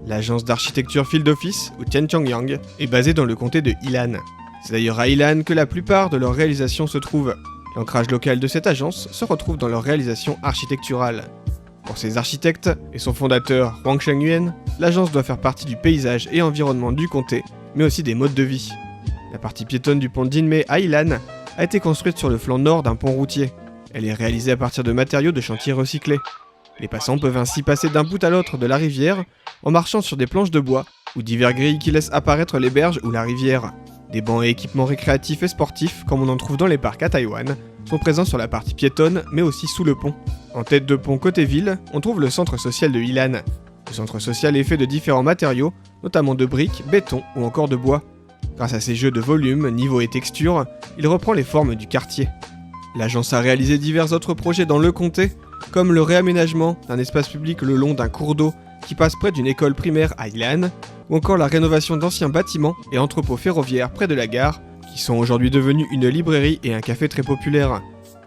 L'agence d'architecture Field Office, ou Tianqiangyang, est basée dans le comté de Yilan. C'est d'ailleurs à Yilan que la plupart de leurs réalisations se trouvent. L'ancrage local de cette agence se retrouve dans leur réalisation architecturale. Pour ses architectes et son fondateur Huang Shengyuan, l'agence doit faire partie du paysage et environnement du comté, mais aussi des modes de vie. La partie piétonne du pont Jinmei à Yilan a été construite sur le flanc nord d'un pont routier. Elle est réalisée à partir de matériaux de chantier recyclés. Les passants peuvent ainsi passer d'un bout à l'autre de la rivière en marchant sur des planches de bois ou divers grilles qui laissent apparaître les berges ou la rivière. Des bancs et équipements récréatifs et sportifs, comme on en trouve dans les parcs à Taïwan, sont présents sur la partie piétonne mais aussi sous le pont. En tête de pont côté ville, on trouve le centre social de Yilan. Le centre social est fait de différents matériaux, notamment de briques, béton ou encore de bois. Grâce à ses jeux de volume, niveau et texture, il reprend les formes du quartier. L'agence a réalisé divers autres projets dans le comté, comme le réaménagement d'un espace public le long d'un cours d'eau qui passe près d'une école primaire à Yilan, ou encore la rénovation d'anciens bâtiments et entrepôts ferroviaires près de la gare, qui sont aujourd'hui devenus une librairie et un café très populaire.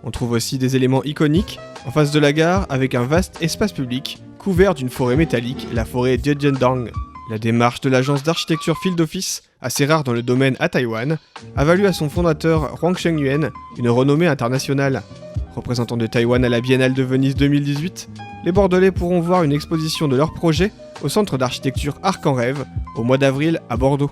On trouve aussi des éléments iconiques, en face de la gare avec un vaste espace public, couvert d'une forêt métallique, la forêt Zhejiandang. La démarche de l'agence d'architecture Field Office, assez rare dans le domaine à Taïwan, a valu à son fondateur Huang Shengyuan une renommée internationale. Représentant de Taïwan à la Biennale de Venise 2018, les Bordelais pourront voir une exposition de leur projet au centre d'architecture Arc en Rêve au mois d'avril à Bordeaux.